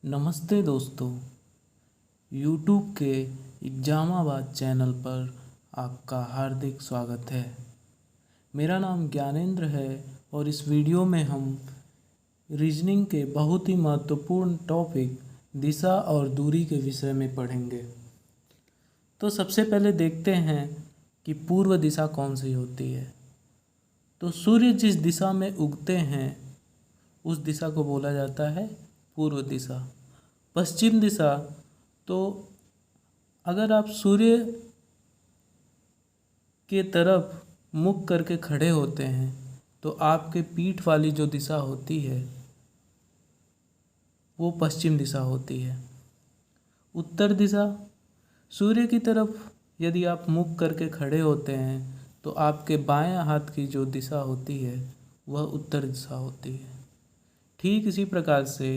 नमस्ते दोस्तों। YouTube के एग्जामाबाद चैनल पर आपका हार्दिक स्वागत है। मेरा नाम ज्ञानेंद्र है और इस वीडियो में हम रीजनिंग के बहुत ही महत्वपूर्ण टॉपिक दिशा और दूरी के विषय में पढ़ेंगे। तो सबसे पहले देखते हैं कि पूर्व दिशा कौन सी होती है। तो सूर्य जिस दिशा में उगते हैं उस दिशा को बोला जाता है पूर्व दिशा। पश्चिम दिशा, तो अगर आप सूर्य के तरफ मुख करके खड़े होते हैं तो आपके पीठ वाली जो दिशा होती है वो पश्चिम दिशा होती है। उत्तर दिशा, सूर्य की तरफ यदि आप मुख करके खड़े होते हैं तो आपके बाएं हाथ की जो दिशा होती है वह उत्तर दिशा होती है। ठीक इसी प्रकार से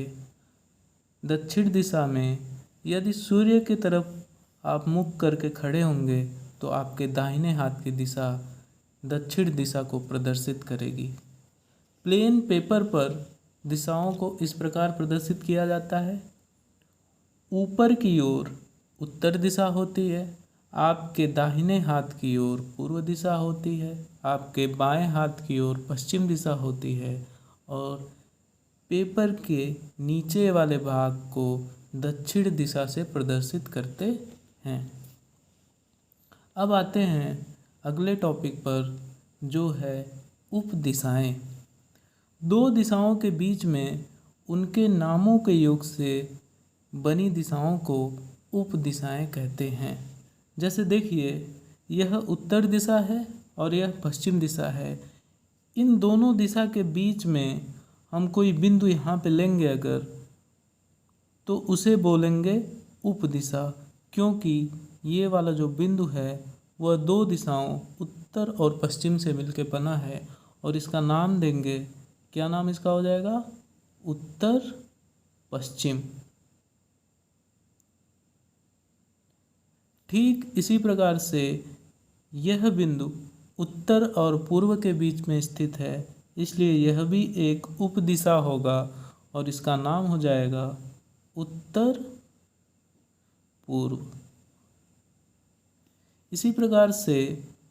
दक्षिण दिशा में यदि सूर्य की तरफ आप मुख करके खड़े होंगे तो आपके दाहिने हाथ की दिशा दक्षिण दिशा को प्रदर्शित करेगी। प्लेन पेपर पर दिशाओं को इस प्रकार प्रदर्शित किया जाता है। ऊपर की ओर उत्तर दिशा होती है, आपके दाहिने हाथ की ओर पूर्व दिशा होती है, आपके बाएं हाथ की ओर पश्चिम दिशा होती है और पेपर के नीचे वाले भाग को दक्षिण दिशा से प्रदर्शित करते हैं। अब आते हैं अगले टॉपिक पर जो है उपदिशाएं। दो दिशाओं के बीच में उनके नामों के योग से बनी दिशाओं को उपदिशाएं कहते हैं। जैसे देखिए, यह उत्तर दिशा है और यह पश्चिम दिशा है। इन दोनों दिशा के बीच में हम कोई बिंदु यहाँ पे लेंगे अगर, तो उसे बोलेंगे उपदिशा, क्योंकि ये वाला जो बिंदु है वह दो दिशाओं उत्तर और पश्चिम से मिलकर बना है और इसका नाम देंगे, क्या नाम इसका हो जाएगा? उत्तर पश्चिम। ठीक इसी प्रकार से यह बिंदु उत्तर और पूर्व के बीच में स्थित है, इसलिए यह भी एक उपदिशा होगा और इसका नाम हो जाएगा उत्तर पूर्व। इसी प्रकार से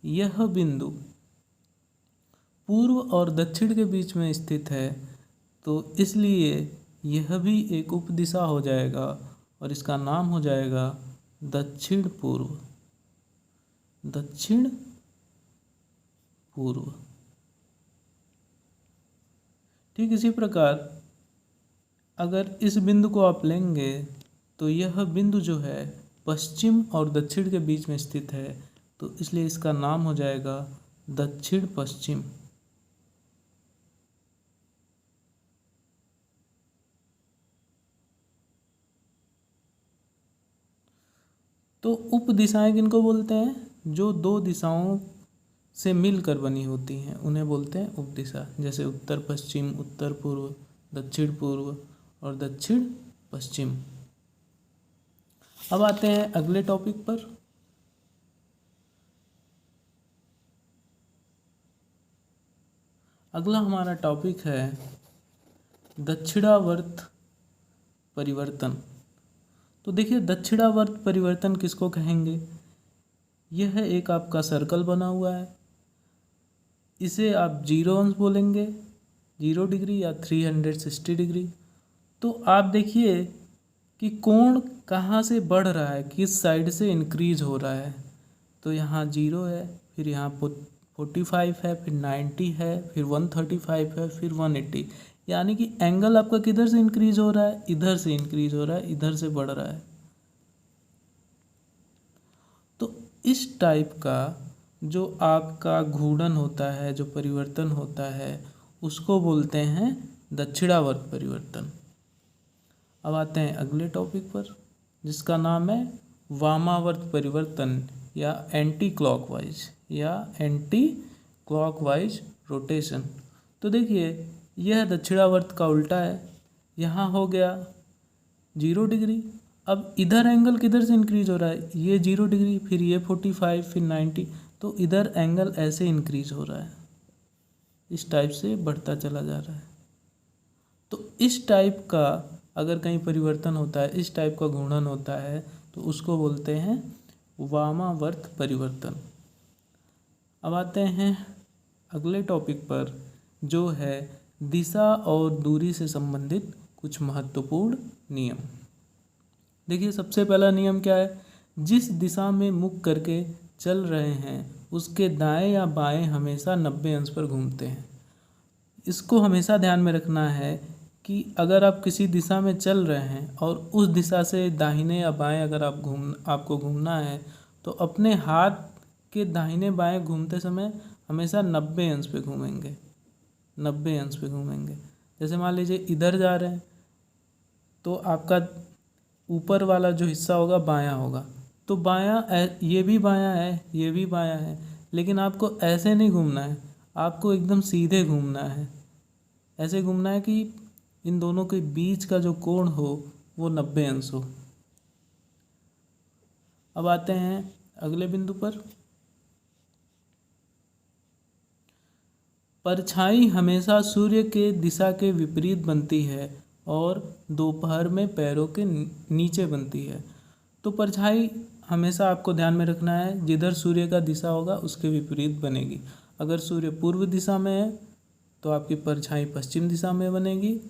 यह बिंदु पूर्व और दक्षिण के बीच में स्थित है, तो इसलिए यह भी एक उपदिशा हो जाएगा और इसका नाम हो जाएगा दक्षिण पूर्व। दक्षिण पूर्व। ठीक इसी प्रकार अगर इस बिंदु को आप लेंगे तो यह बिंदु जो है पश्चिम और दक्षिण के बीच में स्थित है, तो इसलिए इसका नाम हो जाएगा दक्षिण पश्चिम। तो उपदिशाएं किनको बोलते हैं? जो दो दिशाओं से मिलकर बनी होती हैं उन्हें बोलते हैं उपदिशा। जैसे उत्तर पश्चिम, उत्तर पूर्व, दक्षिण पूर्व और दक्षिण पश्चिम। अब आते हैं अगले टॉपिक पर। अगला हमारा टॉपिक है दक्षिणावर्त परिवर्तन। तो देखिए, दक्षिणावर्त परिवर्तन किसको कहेंगे? यह एक आपका सर्कल बना हुआ है, इसे आप 0 अंश बोलेंगे, 0 डिग्री या 360 डिग्री। तो आप देखिए कि कोण कहाँ से बढ़ रहा है, किस साइड से इंक्रीज हो रहा है। तो यहाँ 0 है, फिर यहाँ 45 है, फिर 90 है, फिर 135 है, फिर 180। यानी कि एंगल आपका किधर से इंक्रीज हो रहा है? इधर से इंक्रीज हो रहा है, इधर से बढ़ रहा है। तो इस टाइप का जो आपका घूर्णन होता है, जो परिवर्तन होता है, उसको बोलते हैं दक्षिणावर्त परिवर्तन। अब आते हैं अगले टॉपिक पर जिसका नाम है वामावर्त परिवर्तन या एंटी क्लॉकवाइज रोटेशन। तो देखिए, यह दक्षिणावर्त का उल्टा है। यहाँ हो गया 0 डिग्री, अब इधर एंगल किधर से इंक्रीज हो रहा है? ये 0 डिग्री, फिर ये 45, फिर 90, तो इधर एंगल ऐसे इंक्रीज हो रहा है, इस टाइप से बढ़ता चला जा रहा है। तो इस टाइप का अगर कहीं परिवर्तन होता है, इस टाइप का घूर्णन होता है, तो उसको बोलते हैं वामावर्त परिवर्तन। अब आते हैं अगले टॉपिक पर, जो है दिशा और दूरी से संबंधित कुछ महत्वपूर्ण नियम। देखिए, सबसे पहला नियम क्या है? जिस दिशा में मुख करके चल रहे हैं उसके दाएं या बाएं हमेशा 90 अंश पर घूमते हैं। इसको हमेशा ध्यान में रखना है कि अगर आप किसी दिशा में चल रहे हैं और उस दिशा से दाहिने या बाएं अगर आपको घूमना है, तो अपने हाथ के दाहिने बाएं घूमते समय हमेशा 90 अंश पे घूमेंगे, 90 अंश पे घूमेंगे। जैसे मान लीजिए इधर जा रहे हैं, तो आपका ऊपर वाला जो हिस्सा होगा बायां होगा, तो बायां ये भी बायां है, ये भी बायां है, लेकिन आपको ऐसे नहीं घूमना है, आपको एकदम सीधे घूमना है। ऐसे घूमना है कि इन दोनों के बीच का जो कोण हो वो 90 अंश हो। अब आते हैं अगले बिंदु पर। परछाई हमेशा सूर्य के दिशा के विपरीत बनती है और दोपहर में पैरों के नीचे बनती है। तो परछाई हमेशा आपको ध्यान में रखना है, जिधर सूर्य का दिशा होगा उसके विपरीत बनेगी। अगर सूर्य पूर्व दिशा में है तो आपकी परछाई पश्चिम दिशा में बनेगी,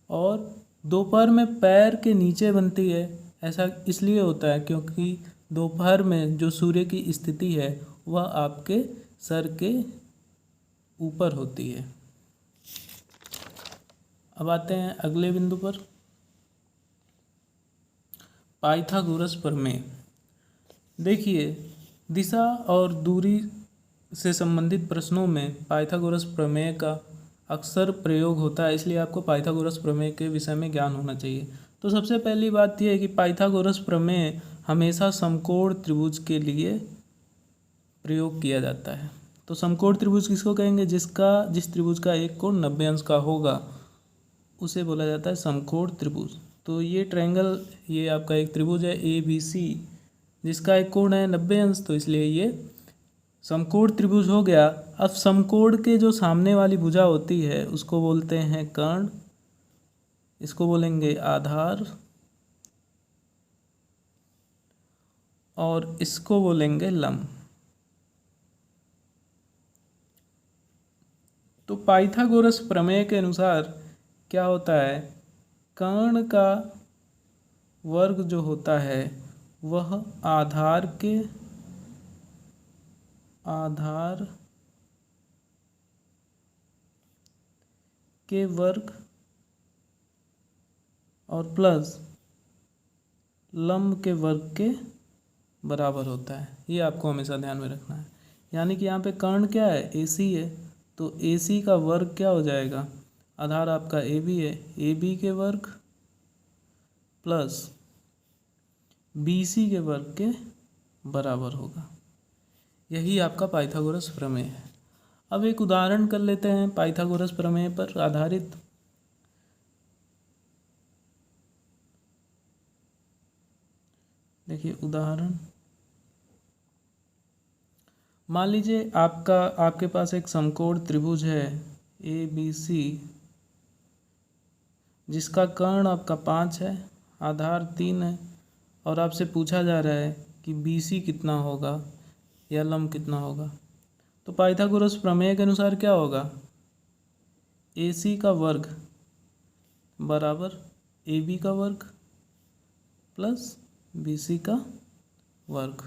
और दोपहर में पैर के नीचे बनती है। ऐसा इसलिए होता है क्योंकि दोपहर में जो सूर्य की स्थिति है वह आपके सर के ऊपर होती है। अब आते हैं अगले बिंदु पर, पाइथागोरस प्रमेय। देखिए, दिशा और दूरी से संबंधित प्रश्नों में पाइथागोरस प्रमेय का अक्सर प्रयोग होता है, इसलिए आपको पाइथागोरस प्रमेय के विषय में ज्ञान होना चाहिए। तो सबसे पहली बात यह है कि पाइथागोरस प्रमेय हमेशा समकोण त्रिभुज के लिए प्रयोग किया जाता है। तो समकोण त्रिभुज किसको कहेंगे? जिस त्रिभुज का एक कोण 90 अंश का होगा उसे बोला जाता है समकोण त्रिभुज। तो ये ट्रायंगल, ये आपका एक त्रिभुज है ABC, जिसका एक कोण है 90 अंश, तो इसलिए ये समकोण त्रिभुज हो गया। अब समकोण के जो सामने वाली भुजा होती है उसको बोलते हैं कर्ण, इसको बोलेंगे आधार, और इसको बोलेंगे लंब। तो पाइथागोरस प्रमेय के अनुसार क्या होता है? कर्ण का वर्ग जो होता है वह आधार के वर्ग और प्लस लंब के वर्ग के बराबर होता है। ये आपको हमेशा ध्यान में रखना है। यानी कि यहाँ पे कर्ण क्या है? AC है, तो AC का वर्ग क्या हो जाएगा? आधार आपका AB है, AB के वर्ग प्लस BC के वर्ग के बराबर होगा। यही आपका पाइथागोरस प्रमेय है। अब एक उदाहरण कर लेते हैं पाइथागोरस प्रमेय पर आधारित। देखिए उदाहरण, मान लीजिए आपके पास एक समकोण त्रिभुज है ABC, जिसका कर्ण आपका 5 है, आधार 3 है, और आपसे पूछा जा रहा है कि BC कितना होगा या लंब कितना होगा। तो पाइथागोरस प्रमेय के अनुसार क्या होगा? AC का वर्ग बराबर AB का वर्ग प्लस BC का वर्ग।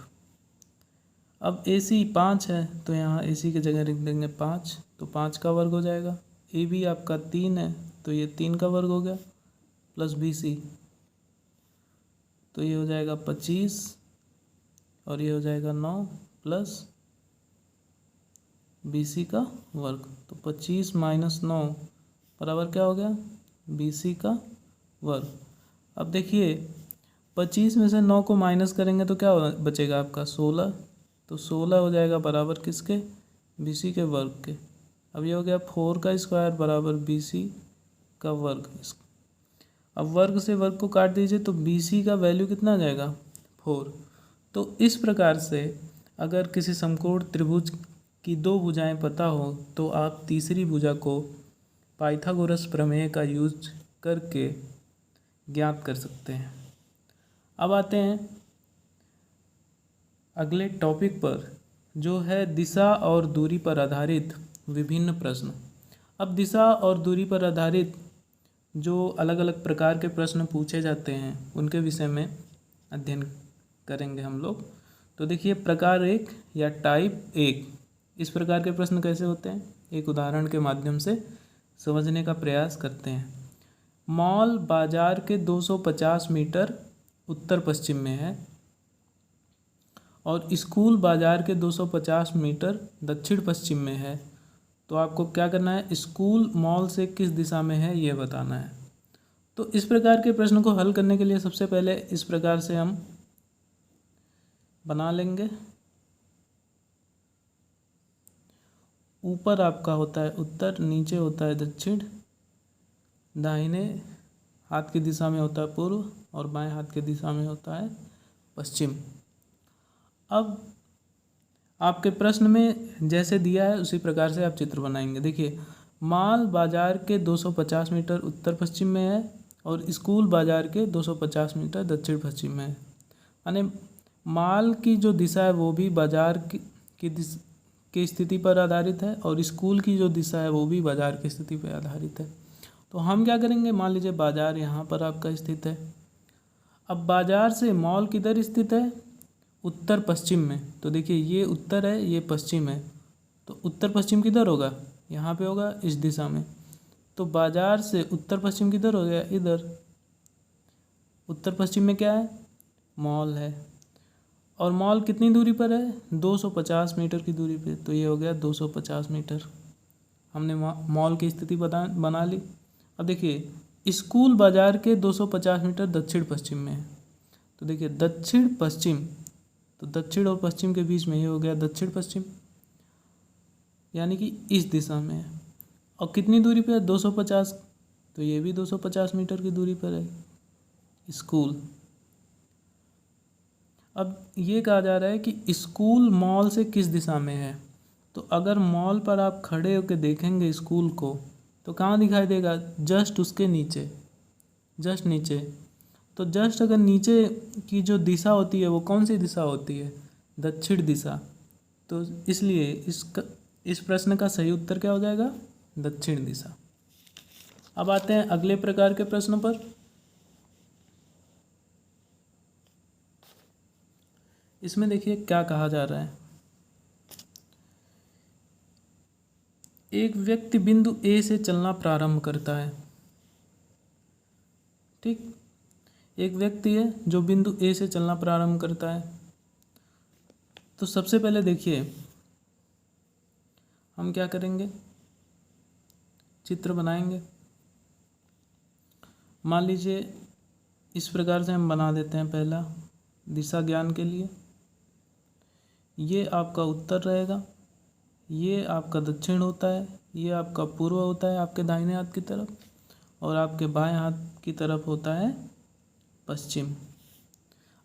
अब AC 5 है तो यहाँ AC की जगह लिख देंगे 5, तो 5 का वर्ग हो जाएगा। AB आपका 3 है तो ये 3 का वर्ग हो गया, प्लस BC, तो ये हो जाएगा 25, और ये हो जाएगा 9 प्लस BC का वर्ग। तो 25 माइनस 9 बराबर क्या हो गया? BC का वर्ग। अब देखिए 25 में से 9 को माइनस करेंगे तो क्या बचेगा आपका? 16, तो 16 हो जाएगा बराबर किसके? BC के वर्ग के। अब ये हो गया 4 का स्क्वायर बराबर BC का वर्ग। अब वर्ग से वर्ग को काट दीजिए तो BC का वैल्यू कितना आ जाएगा? 4। तो इस प्रकार से अगर किसी समकोण त्रिभुज की 2 भुजाएं पता हो तो आप तीसरी भुजा को पाइथागोरस प्रमेय का यूज करके ज्ञात कर सकते हैं। अब आते हैं अगले टॉपिक पर, जो है दिशा और दूरी पर आधारित विभिन्न प्रश्न। अब दिशा और दूरी पर आधारित जो अलग अलग प्रकार के प्रश्न पूछे जाते हैं उनके विषय में अध्ययन करेंगे हम लोग। तो देखिए, प्रकार 1 या टाइप 1, इस प्रकार के प्रश्न कैसे होते हैं, एक उदाहरण के माध्यम से समझने का प्रयास करते हैं। मॉल बाजार के 250 मीटर उत्तर पश्चिम में है और स्कूल बाजार के 250 मीटर दक्षिण पश्चिम में है। तो आपको क्या करना है, स्कूल मॉल से किस दिशा में है ये बताना है। तो इस प्रकार के प्रश्न को हल करने के लिए सबसे पहले इस प्रकार से हम बना लेंगे। ऊपर आपका होता है उत्तर, नीचे होता है दक्षिण, दाहिने हाथ की दिशा में होता है पूर्व और बाएं हाथ की दिशा में होता है पश्चिम। अब आपके प्रश्न में जैसे दिया है उसी प्रकार से आप चित्र बनाएंगे। देखिए, मॉल बाजार के 250 मीटर उत्तर पश्चिम में है और स्कूल बाजार के 250 मीटर दक्षिण पश्चिम में है। यानी मॉल की जो दिशा है वो भी बाजार की स्थिति पर आधारित है और स्कूल की जो दिशा है वो भी बाजार की स्थिति पर आधारित है। तो हम क्या करेंगे, मान लीजिए बाजार यहाँ पर आपका स्थित है। अब बाजार से मॉल किधर स्थित है, उत्तर पश्चिम में। तो देखिए, ये उत्तर है, ये पश्चिम है, तो उत्तर पश्चिम किधर होगा, यहाँ पे होगा, इस दिशा में। तो बाजार से उत्तर पश्चिम किधर हो गया, इधर। उत्तर पश्चिम में क्या है, मॉल है और मॉल कितनी दूरी पर है, 250 मीटर की दूरी पे। तो ये हो गया 250 मीटर। हमने मॉल की स्थिति बना ली। अब देखिए, स्कूल बाजार के 250 मीटर दक्षिण पश्चिम में है। तो देखिए, दक्षिण पश्चिम, तो दक्षिण और पश्चिम के बीच में ये हो गया दक्षिण पश्चिम, यानी कि इस दिशा में है। और कितनी दूरी पे है, 250, तो ये भी 250 मीटर की दूरी पर है स्कूल। अब ये कहा जा रहा है कि स्कूल मॉल से किस दिशा में है। तो अगर मॉल पर आप खड़े होकर देखेंगे स्कूल को, तो कहाँ दिखाई देगा, जस्ट उसके नीचे, जस्ट नीचे। तो जस्ट अगर नीचे की जो दिशा होती है वो कौन सी दिशा होती है, दक्षिण दिशा। तो इसलिए इस प्रश्न का सही उत्तर क्या हो जाएगा, दक्षिण दिशा। अब आते हैं अगले प्रकार के प्रश्न पर। इसमें देखिए क्या कहा जा रहा है, एक व्यक्ति बिंदु ए से चलना प्रारंभ करता है। ठीक, एक व्यक्ति है जो बिंदु ए से चलना प्रारंभ करता है। तो सबसे पहले देखिए हम क्या करेंगे, चित्र बनाएंगे। मान लीजिए इस प्रकार से हम बना देते हैं। पहला, दिशा ज्ञान के लिए ये आपका उत्तर रहेगा, ये आपका दक्षिण होता है, ये आपका पूर्व होता है आपके दाहिने हाथ की तरफ, और आपके बाएं हाथ की तरफ होता है पश्चिम।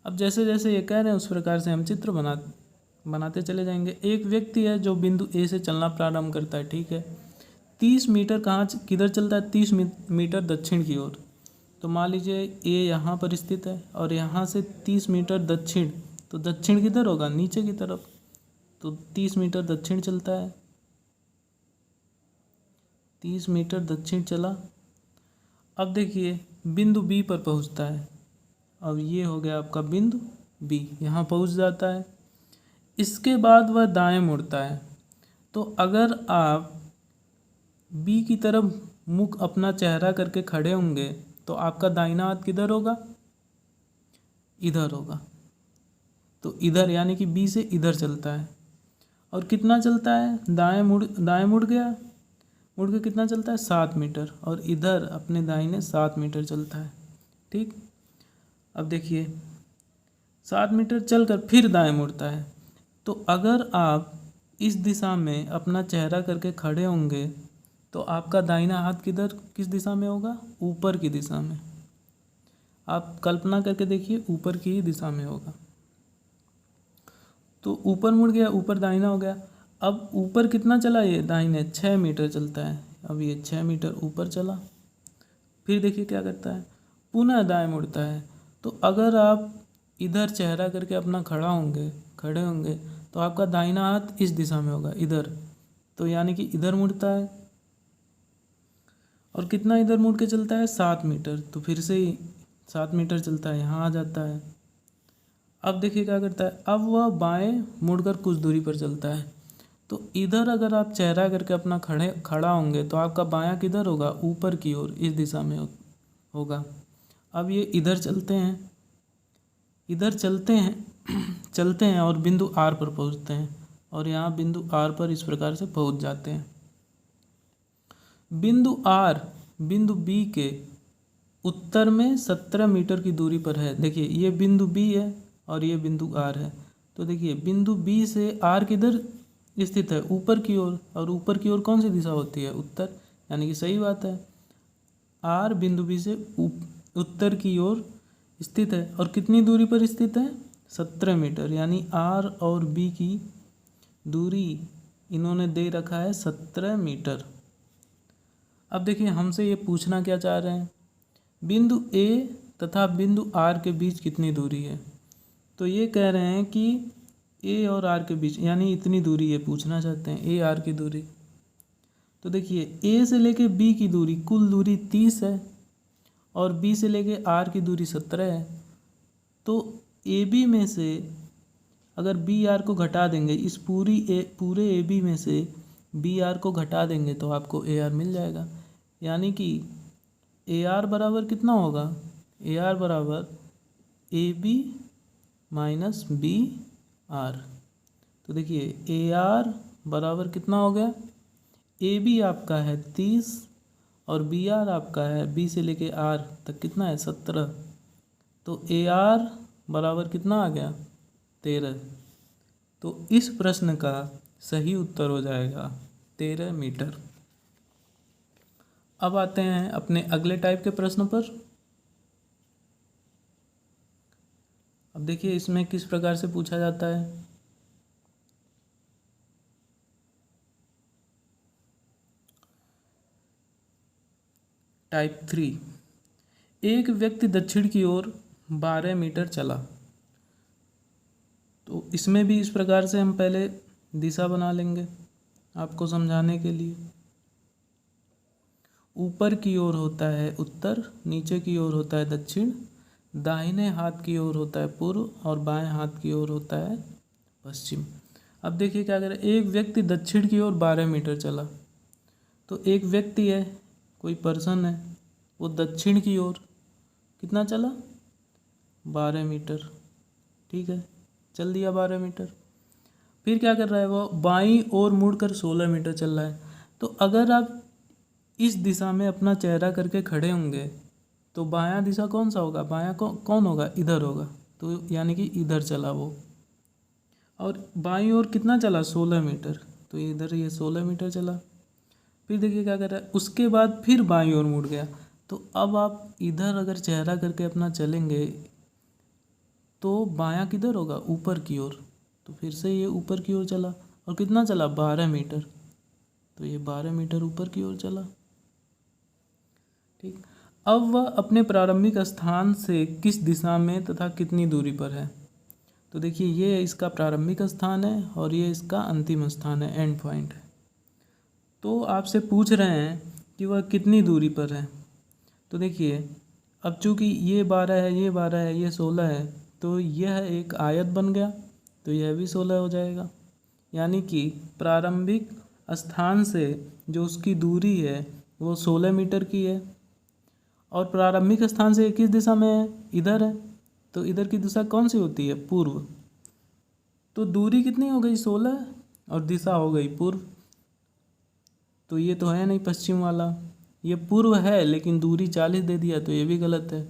अब जैसे जैसे ये कह रहे हैं उस प्रकार से हम चित्र बनाते चले जाएंगे। एक व्यक्ति है जो बिंदु ए से चलना प्रारंभ करता है। ठीक है, 30 मीटर किधर चलता है, 30 मीटर दक्षिण की ओर। तो मान लीजिए ए यहाँ पर स्थित है और यहाँ से 30 मीटर दक्षिण, तो दक्षिण किधर होगा, नीचे की तरफ। तो 30 मीटर दक्षिण चलता है, 30 मीटर दक्षिण चला। अब देखिए बिंदु बी पर पहुंचता है। अब ये हो गया आपका बिंदु बी, यहाँ पहुंच जाता है। इसके बाद वह दाएं मुड़ता है। तो अगर आप बी की तरफ मुख अपना चेहरा करके खड़े होंगे तो आपका दाहिना हाथ किधर होगा, इधर होगा। तो इधर, यानी कि बी से इधर चलता है। और कितना चलता है, दाएं मुड़ गया, मुड़ के कितना चलता है, 7 मीटर, और इधर अपने दाहिने 7 मीटर चलता है। ठीक, अब देखिए 7 मीटर चलकर फिर दाएं मुड़ता है। तो अगर आप इस दिशा में अपना चेहरा करके खड़े होंगे तो आपका दाहिना हाथ किस दिशा में होगा, ऊपर की दिशा में। आप कल्पना करके देखिए, ऊपर की ही दिशा में होगा। तो ऊपर मुड़ गया, ऊपर दाहिना हो गया। अब ऊपर कितना चला, ये दाहिने 6 मीटर चलता है। अब ये 6 मीटर ऊपर चला। फिर देखिए क्या करता है, पुनः दाएं मुड़ता है। तो अगर आप इधर चेहरा करके अपना खड़े होंगे तो आपका दाहिना हाथ इस दिशा में होगा, इधर, तो यानी कि इधर मुड़ता है। और कितना इधर मुड़ के चलता है? 7 मीटर। तो फिर से ही 7 मीटर चलता है, यहाँ आ जाता है। अब देखिए क्या करता है, अब वह बाएं मुड़कर कुछ दूरी पर चलता है। तो इधर अगर आप चेहरा करके अपना खड़ा होंगे तो आपका बायां किधर होगा? ऊपर की ओर, इस दिशा में होगा। अब ये इधर चलते हैं और बिंदु आर पर पहुंचते हैं, और यहाँ बिंदु आर पर इस प्रकार से पहुंच जाते हैं। बिंदु आर बिंदु बी के उत्तर में 17 मीटर की दूरी पर है। देखिए ये बिंदु बी है और ये बिंदु आर है। तो देखिए बिंदु बी से आर किधर स्थित है? ऊपर की ओर, और ऊपर की ओर कौन सी दिशा होती है? उत्तर, यानी कि सही बात है। आर बिंदु बी से उत्तर की ओर स्थित है, और कितनी दूरी पर स्थित है? 17 मीटर, यानी आर और बी की दूरी इन्होंने दे रखा है 17 मीटर। अब देखिए हमसे ये पूछना क्या चाह रहे हैं, बिंदु ए तथा बिंदु आर के बीच कितनी दूरी है। तो ये कह रहे हैं कि ए और आर के बीच, यानी इतनी दूरी ये पूछना चाहते हैं, ए आर की दूरी। तो देखिए ए से लेके बी की दूरी, कुल दूरी 30 है, और बी से लेके आर की दूरी 17 है। तो ए बी में से अगर बी आर को घटा देंगे, इस पूरे ए बी में से बी आर को घटा देंगे तो आपको ए आर मिल जाएगा। यानी कि ए आर बराबर कितना होगा? ए आर बराबर A B minus B R. तो देखिए ए आर बराबर कितना हो गया? ए बी आपका है 30 और बी आर आपका है बी से लेके आर तक कितना है? 17। तो ए आर बराबर कितना आ गया? 13। तो इस प्रश्न का सही उत्तर हो जाएगा 13 मीटर। अब आते हैं अपने अगले टाइप के प्रश्न पर। अब देखिए इसमें किस प्रकार से पूछा जाता है। टाइप 3, एक व्यक्ति दक्षिण की ओर 12 मीटर चला। तो इसमें भी इस प्रकार से हम पहले दिशा बना लेंगे आपको समझाने के लिए। ऊपर की ओर होता है उत्तर, नीचे की ओर होता है दक्षिण, दाहिने हाथ की ओर होता है पूर्व और बाएं हाथ की ओर होता है पश्चिम। अब देखिए क्या करें, एक व्यक्ति दक्षिण की ओर 12 मीटर चला। तो एक व्यक्ति है, कोई पर्सन है, वो दक्षिण की ओर कितना चला? 12 मीटर। ठीक है, चल दिया 12 मीटर। फिर क्या कर रहा है, वो बाईं ओर मुड़कर 16 मीटर चल रहा है। तो अगर आप इस दिशा में अपना चेहरा करके खड़े होंगे तो बायां दिशा कौन सा होगा? बायां कौन होगा? इधर होगा। तो यानी कि इधर चला वो, और बाईं ओर कितना चला? 16 मीटर। तो इधर ये 16 मीटर चला। फिर देखिए क्या कर रहा है, उसके बाद फिर बाईं ओर मुड़ गया। तो अब आप इधर अगर चेहरा करके अपना चलेंगे तो बायां किधर होगा? ऊपर की ओर। तो फिर से ये ऊपर की ओर चला, और कितना चला? 12 मीटर। तो ये 12 मीटर ऊपर की ओर चला। ठीक, अब वह अपने प्रारंभिक स्थान से किस दिशा में तथा कितनी दूरी पर है। तो देखिए ये इसका प्रारंभिक स्थान है और ये इसका अंतिम स्थान है, एंड पॉइंट है। तो आपसे पूछ रहे हैं कि वह कितनी दूरी पर है। तो देखिए अब चूँकि ये 12 है, ये 12 है, ये 16 है, तो यह एक आयत बन गया, तो यह भी 16 हो जाएगा। यानी कि प्रारंभिक स्थान से जो उसकी दूरी है वो 16 मीटर की है, और प्रारंभिक स्थान से किस दिशा में है? इधर है। तो इधर की दिशा कौन सी होती है? पूर्व। तो दूरी कितनी हो गई? 16, और दिशा हो गई पूर्व। तो ये तो है नहीं पश्चिम वाला, ये पूर्व है लेकिन दूरी 40 दे दिया, तो ये भी गलत है,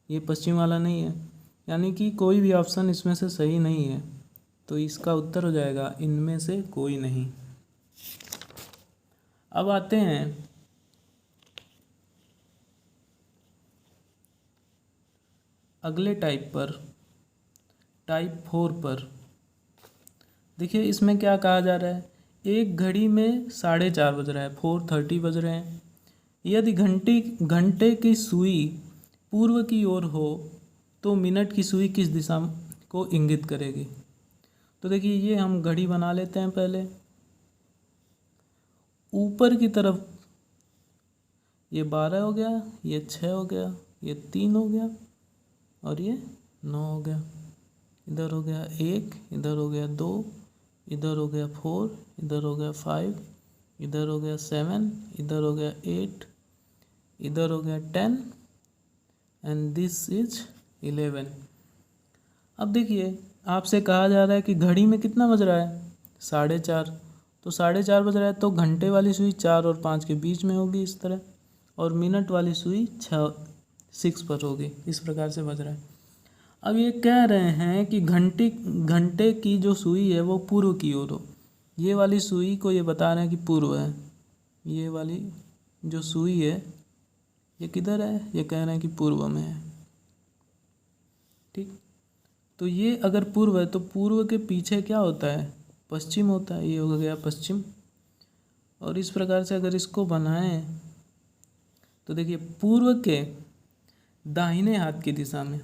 ये पश्चिम वाला नहीं है। यानी कि कोई भी ऑप्शन इसमें से सही नहीं है। तो इसका उत्तर हो जाएगा इनमें से कोई नहीं। अब आते हैं अगले टाइप पर, टाइप 4 पर। देखिए इसमें क्या कहा जा रहा है, एक घड़ी में 4:30 बज रहा है, 4:30 बज रहे हैं। यदि घंटे की सुई पूर्व की ओर हो तो मिनट की सुई किस दिशा को इंगित करेगी। तो देखिए ये हम घड़ी बना लेते हैं पहले। ऊपर की तरफ ये 12 हो गया, ये 6 हो गया, ये 3 हो गया और ये 9 हो गया। इधर हो गया 1, इधर हो गया 2, इधर हो गया 4, इधर हो गया 5, इधर हो गया 7, इधर हो गया 8, इधर हो गया 10 एंड दिस इज 11। अब देखिए आपसे कहा जा रहा है कि घड़ी में कितना बज रहा है, 4:30। तो 4:30 बज रहा है तो घंटे वाली सुई 4 और 5 के बीच में होगी इस तरह, और मिनट वाली सुई 6 पर होगी। इस प्रकार से बज रहा है। अब ये कह रहे हैं कि घंटे की जो सुई है वो पूर्व की ओर हो। ये वाली सुई को ये बता रहे हैं कि पूर्व है। ये वाली जो सुई है ये किधर है, ये कह रहे हैं कि पूर्व में है। ठीक, तो ये अगर पूर्व है तो पूर्व के पीछे क्या होता है, पश्चिम होता है। ये हो गया पश्चिम। और इस प्रकार से अगर इसको बनाएं तो देखिए पूर्व के दाहिने हाथ की दिशा में,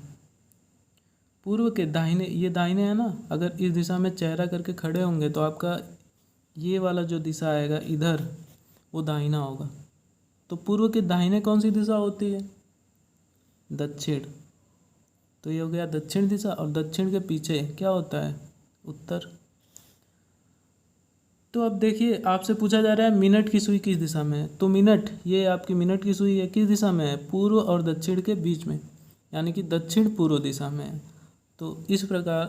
पूर्व के दाहिने, ये दाहिने है ना, अगर इस दिशा में चेहरा करके खड़े होंगे तो आपका ये वाला जो दिशा आएगा इधर, वो दाहिना होगा। तो पूर्व के दाहिने कौन सी दिशा होती है, दक्षिण। तो ये हो गया दक्षिण दिशा, और दक्षिण के पीछे क्या होता है, उत्तर। तो अब देखिए आपसे पूछा जा रहा है मिनट की सुई किस दिशा में है। तो मिनट, ये आपकी मिनट की सुई है, किस दिशा में है, पूर्व और दक्षिण के बीच में, यानी कि दक्षिण पूर्व दिशा में है। तो इस प्रकार,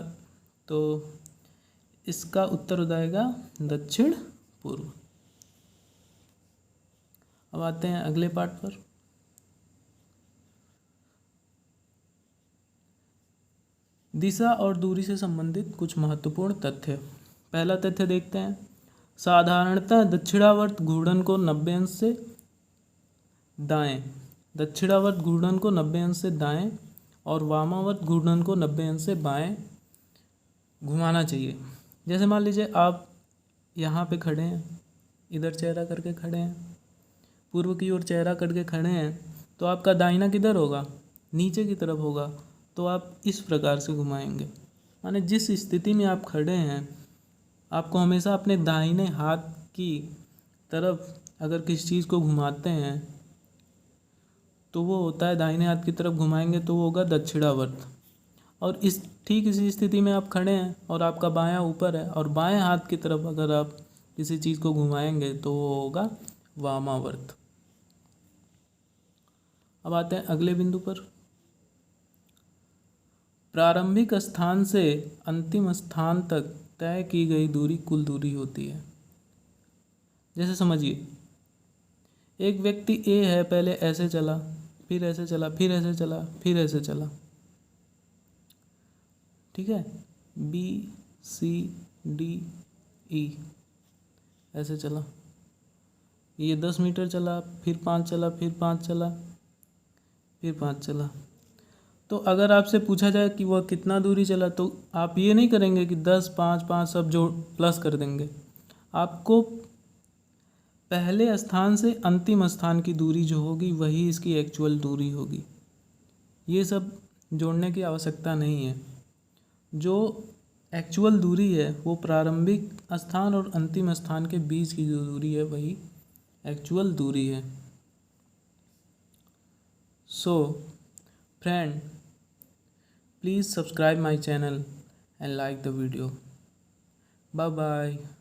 तो इसका उत्तर हो जाएगा दक्षिण पूर्व। अब आते हैं अगले पार्ट पर। दिशा और दूरी से संबंधित कुछ महत्वपूर्ण तथ्य। पहला तथ्य देखते हैं। साधारणतः दक्षिणावर्त घूर्णन को 90 अंश से दाएं, दक्षिणावर्त घूर्णन को 90 अंश से दाएं और वामावर्त घूर्णन को 90 अंश से बाएं घुमाना चाहिए। जैसे मान लीजिए आप यहाँ पे खड़े हैं, इधर चेहरा करके खड़े हैं, पूर्व की ओर चेहरा करके खड़े हैं, तो आपका दाहिना किधर होगा, नीचे की तरफ होगा। तो आप इस प्रकार से घुमाएंगे, माने जिस स्थिति में आप खड़े हैं आपको हमेशा अपने दाहिने हाथ की तरफ अगर किसी चीज़ को घुमाते हैं तो वो होता है, दाहिने हाथ की तरफ घुमाएंगे तो वो होगा दक्षिणावर्त। और इस ठीक इसी स्थिति में आप खड़े हैं और आपका बायां ऊपर है, और बाएं हाथ की तरफ अगर आप किसी चीज़ को घुमाएंगे तो वो होगा वामावर्त। अब आते हैं अगले बिंदु पर। प्रारंभिक स्थान से अंतिम स्थान तक तय की गई दूरी कुल दूरी होती है। जैसे समझिए एक व्यक्ति ए है, पहले ऐसे चला, फिर ऐसे चला, फिर ऐसे चला, फिर ऐसे चला, ठीक है, बी सी डी ई ऐसे चला, ये 10 मीटर चला, फिर 5 चला, फिर 5 चला, फिर 5 चला। तो अगर आपसे पूछा जाए कि वह कितना दूरी चला तो आप ये नहीं करेंगे कि 10, 5, 5 सब जोड़ प्लस कर देंगे। आपको पहले स्थान से अंतिम स्थान की दूरी जो होगी वही इसकी एक्चुअल दूरी होगी। ये सब जोड़ने की आवश्यकता नहीं है। जो एक्चुअल दूरी है वो प्रारंभिक स्थान और अंतिम स्थान के बीच की जो दूरी है वही एक्चुअल दूरी है। So friend, please subscribe my channel and like the video. Bye bye.